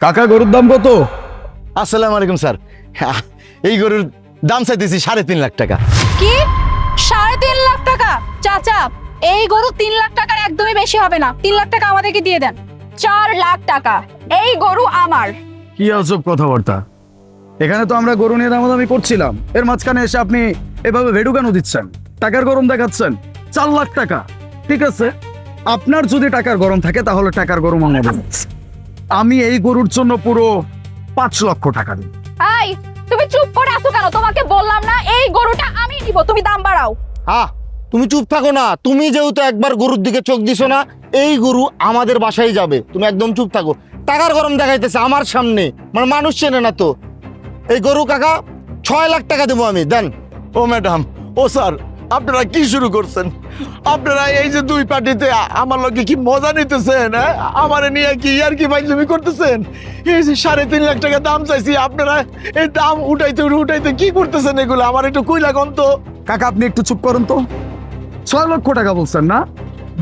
কাকা গরুর দাম কত? আসসালামু আলাইকুম স্যার। এই গরুর দাম চাইতেছি 3.5 লাখ টাকা। কি 3.5 লাখ টাকা? চাচা, এই গরু 3 লাখ টাকার একদমই বেশি হবে না। 3 লাখ টাকা আমাদেরকে দিয়ে দেন। 4 লাখ টাকা। এই গরু আমার। কি আজব কথাবার্তা! এখানে তো আমরা গরু নিয়ে দামাদামি করছিলাম, এর মাঝখানে এসে আপনি এভাবে ভেড়ু কেন দিচ্ছেন? টাকার গরম দেখাচ্ছেন। 4 লাখ টাকা ঠিক আছে, আপনার যদি টাকার গরম থাকে তাহলে টাকার গরম আমাদের। আমি এই গরুর জন্য পুরো 5 লক্ষ টাকা দিই। এই, তুমি চুপ করে আছো কেন? তোমাকে বললাম না এই গরুটা আমি নিব, তুমি দাম বাড়াও। তুমি চুপ থাকো না। তুমি যেহেতু একবার গরুর দিকে চোখ দিছো না, এই গরু আমাদের বাসায় যাবে। তুমি একদম চুপ থাকো। টাকার গরম দেখাইতেছে আমার সামনে, মানে মানুষ চেনে না তো। এই গরু কাকা 6 লাখ টাকা দেবো আমি, দেন। ও ম্যাডাম, ও স্যার, আপনারা কি শুরু করছেন? আপনারা এই যে দুই পার্টিতে আমার লগে কি মজা নিতেছেন? আমারে নিয়ে কি আর কি ফাইজলামি করতেছেন? এই যে 3.5 লাখ টাকা দাম চাইছি, আপনারা এই দাম উঠাইতে উঠাইতে কি করতেছেন এগুলো? আমার একটু কইলা কোন তো। কাকা আপনি একটু চুপ করুন তো। 6 লক্ষ টাকা বলছেন না?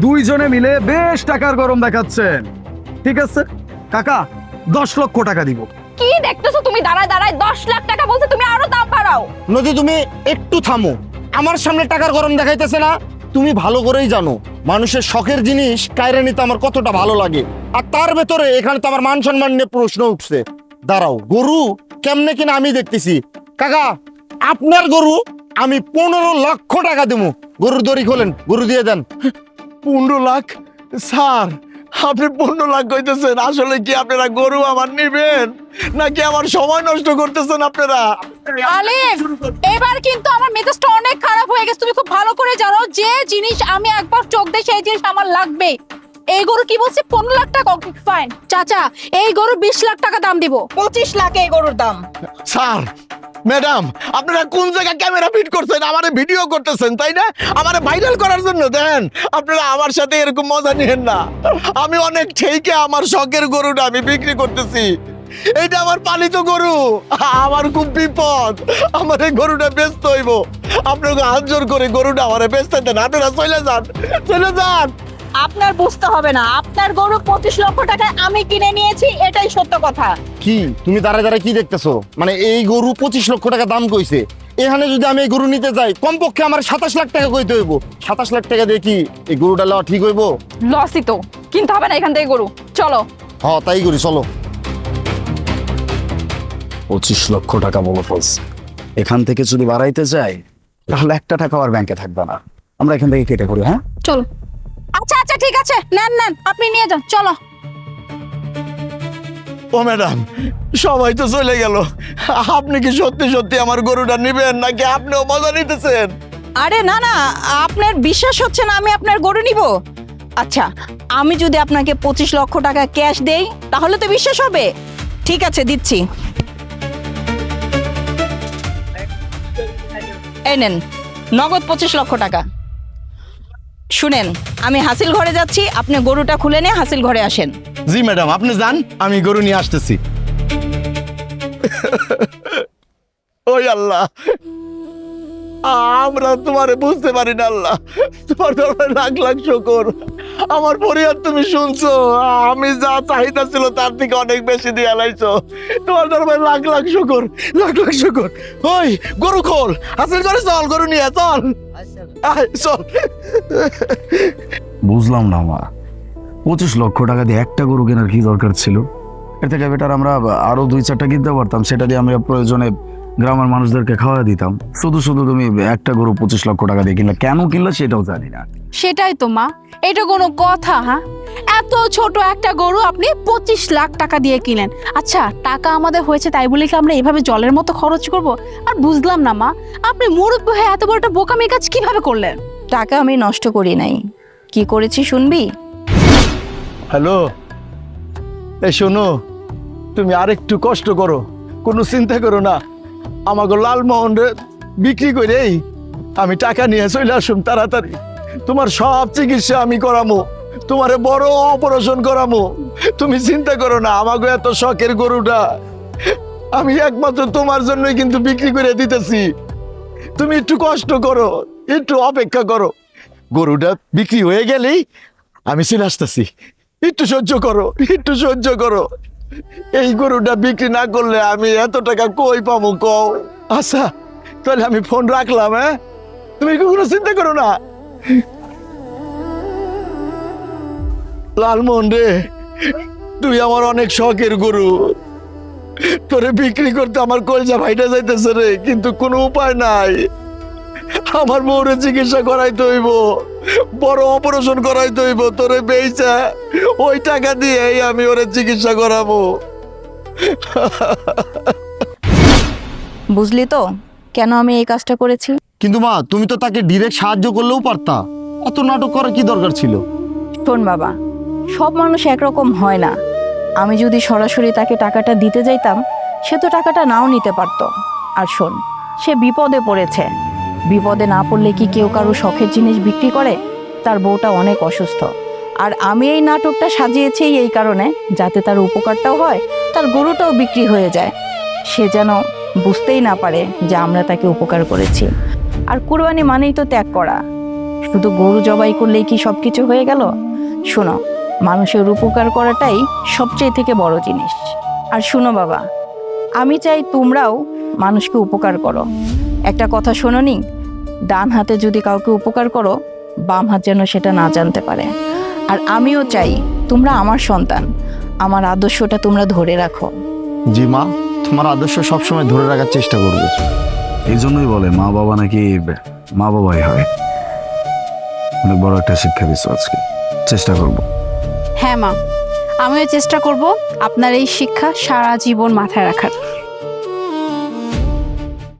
দুইজনে মিলে বেশ টাকার গরম দেখাচ্ছেন। ঠিক আছে কাকা, 10 লক্ষ টাকা দিব। কি দেখতেছো তুমি? দাঁড়ায় দাঁড়ায় 10 লাখ টাকা বলছে, তুমি আরো দাম বাড়াও। নদী তুমি একটু থামো। আমার সামনে টাকার গরম দেখাইতেছে না? তুমি ভালো করেই জানো মানুষের শখের জিনিস কায়রা নিতে আমার কতটা ভালো লাগে। আর তার ভেতরে এখানে তো আমার মান সম্মান নিয়ে প্রশ্ন উঠছে। দাঁড়াও, গরু কেমনে কিনা আমি দেখতেছি। কাকা, আপনার গরু আমি 15 লক্ষ টাকা দেবো। গরুর দড়ি খোলেন, গরু দিয়ে দেন। 15 লাখ? স্যার, আপনি 15 লাখ কইতেছেন? আসলে কি আপনারা গরু আমার নিবেন নাকি আমার সময় নষ্ট করতেছেন আপনারা? আলিফ, এবার কিন্তু আমার মেজাজটা অনেক খারাপ হয়ে গেছে। তুমি খুব ভালো করে জানো যে জিনিস আমি একবার চোখ দেই সেই জিনিস আমার লাগবে। এই গরু কি বলছে 15 লাখ টাকা? ফাইন চাচা, এই গরু 20 লাখ টাকা দাম দিব। 25 লাখ এই গরুর দাম। স্যার, ম্যাডাম, আপনারা কোন জায়গায় ক্যামেরা ফিট করছেন? আমারে ভিডিও করতেছেন তাই না? আমারে ভাইরাল করার জন্য? দেন, আপনারা আমার সাথে এরকম মজা নিয়েন না। আমি অনেক ঠেকে আমার শখের গরুটা আমি বিক্রি করতেছি। এইটা আমার পালিত গরু, আমার খুব বিপদ। আমার এই গরুটা বেচতে হইব। আপনাকে হাত জোর করে গরুটা আমারে বেচতে দেন। আপনারা চলে যান, চলে যান। আপনার বুঝতে হবে না, আপনার গরু 25 লক্ষ টাকায় আমি কিনে নিয়েছি, এটাই সত্য কথা। কি তুমি দাঁড়ায় দাঁড়ায় কি দেখতেছো? মানে এই গরু 25 লক্ষ টাকা দাম কইছে। এখানে যদি আমি এই গরু নিতে যাই, কমপক্ষে আমার 27 লাখ টাকা কইতে হইব। 27 লাখ টাকা দিয়ে কি এই গরুটা লওয়া ঠিক হইব? লসই তো, কিনতে হবে না এখান থেকে গরু। চলো। হ্যাঁ, তাই করি, চলো। 25 লক্ষ টাকা বলে ফেলছে। এখান থেকে যদি বাড়াইতে যাই তাহলে 1 টাকাও আর ব্যাংকে থাকবে না। আমরা এখান থেকে কেটে করি। হ্যাঁ চলো। আচ্ছা আচ্ছা ঠিক আছে, নেন নেন, আপনি নিয়ে যান। চলো। ও ম্যাডাম, সবাই তো চলে গেল। আপনি কি সত্যি সত্যি আমার গরুটা নিবেন নাকি আপনিও মজা নিতেছেন? আরে না না, আপনার বিশ্বাস হচ্ছে না আমি আপনার গরু নিব? আচ্ছা, আমি যদি আপনাকে 25 লক্ষ টাকা ক্যাশ দেই তাহলে তো বিশ্বাস হবে। ঠিক আছে, দিচ্ছি। এই নেন, নগদ 25 লক্ষ টাকা। শুনেন, আমি হাসিল ঘরে যাচ্ছি, আপনি গরুটা খুলে নিয়ে হাসিল ঘরে আসেন। জি ম্যাডাম, আপনি যান, আমি গরু নিয়ে আসতেছি। ওই আল্লাহ, আমরা তোমারে বুঝতে পারি না আল্লাহ। তোমার দরবারে লাখ লাখ শুকর। আমার পরিবার তুমি শুনছো, আমি যা চাহিদা ছিল তার থেকে অনেক বেশি দিয়ে লাইছো। তোমার দরবারে লাখ লাখ শুকর, লাখ লাখ শুকর। ওই গরু খোল, হাসিল করে চল, গরু নিয়ে চল। আয়, চল। বুঝলাম না মা, 25 লক্ষ টাকা দিয়ে একটা গরু কেনার কি দরকার ছিল? এর থেকে বেটার আমরা আরো 2-4টা কিনতে পারতাম, সেটা দিয়ে আমরা প্রয়োজনে গ্রামের মানুষদেরকে খাওয়া দিতাম। শুধু শুধু তুমি একটা গরু 25 লক্ষ টাকা দিয়ে কিনলে, কেন কিনলে সেটাও জানি না। সেটাই তো মা, এটা কোনো কথা? হ্যাঁ, এত ছোট একটা গরু আপনি 25 লাখ টাকা দিয়ে কিনেন। আচ্ছা, টাকা আমাদের হয়েছে তাই বলে কি আমরা এভাবে জলের মতো খরচ করব? আর বুঝলাম না মা, আপনি মুরব্বি হয়ে এত বড় একটা বোকামি কাজ কিভাবে করলেন? টাকা আমি নষ্ট করি নাই, কি করেছি শুনবি? হ্যালো, এই শোনো, তুমি আরেকটু কষ্ট করো, কোনো চিন্তা করো না। আমাকে লালমোহন বিক্রি করে আমি টাকা নিয়ে চলে আসুন তাড়াতাড়ি। তোমার সব চিকিৎসা আমি করামো, তোমারে বড় অপারেশন করামো। তুমি চিন্তা করো না। আমাকে এত শখের গরুটা আমি একমাত্র তোমার জন্যই কিন্তু বিক্রি করে দিতেছি। তুমি একটু কষ্ট করো, একটু অপেক্ষা করো। গরুটা বিক্রি হয়ে গেলেই আমি চলে আসতেছি। একটু সহ্য করো, একটু সহ্য করো। এই গরুটা বিক্রি না করলে আমি এত টাকা কই পাবো কও? আচ্ছা তাহলে আমি ফোন রাখলাম। হ্যাঁ, তুমি কোনো চিন্তা করো না। লালমোহন রে, তুই আমার অনেক শখের গরু, তোরে বিক্রি করতে আমার কলজা ভাইটা যাইতেছে রে, কিন্তু কোনো উপায় নাই। আমার বউরে চিকিৎসা করাইতে হইব, বড় অপারেশন করাইতে হইব, তোরে বেইচা ওই টাকা দিয়েই আমি ওরে চিকিৎসা করাবো। বুঝলি তো কেন আমি এই কাজটা করেছি? কিন্তু মা, তুমি তো তাকে ডিরেক্ট সাহায্য করলেও পারতা, এত নাটক করার কি দরকার ছিল? শোন বাবা, সব মানুষ একরকম হয় না। আমি যদি সরাসরি তাকে টাকাটা দিতে যাইতাম, সে তো টাকাটা নাও নিতে পারতো। আর শোন, সে বিপদে পড়েছে। বিপদে না পড়লে কি কেউ কারো শখের জিনিস বিক্রি করে? তার বউটা অনেক অসুস্থ, আর আমি এই নাটকটা সাজিয়েছি এই কারণে যাতে তার উপকারটাও হয়, তার গরুটাও বিক্রি হয়ে যায়। সে যেন বুঝতেই না পারে যে আমরা তাকে উপকার করেছি। আর কুরবানি মানেই তো ত্যাগ করা। শুধু গরু জবাই করলেই কি সব কিছু হয়ে গেল? শোনো, মানুষের উপকার করাটাই সবচেয়ে থেকে বড় জিনিস। আর শোনো বাবা, আমি চাই তোমরাও মানুষকে উপকার করো। একটা কথা শোনোনি, ডান হাতে যদি কাউকে উপকার করো, বাম হাত যেন সেটা না জানতে পারে। আর আমিও চাই তোমরা আমার সন্তান, আমার আদর্শটা তোমরা ধরে রাখো। জি মা, তোমার আদর্শ সবসময় ধরে রাখার চেষ্টা করবো। এই জন্যই বলে মা বাবা নাকি মা বাবাই হয়। অনেক বড় একটা শিক্ষা দিচ্ছ আজকে, চেষ্টা করব। হ্যাঁ মা, আমিও চেষ্টা করব আপনার এই শিক্ষা সারা জীবন মাথায় রাখার।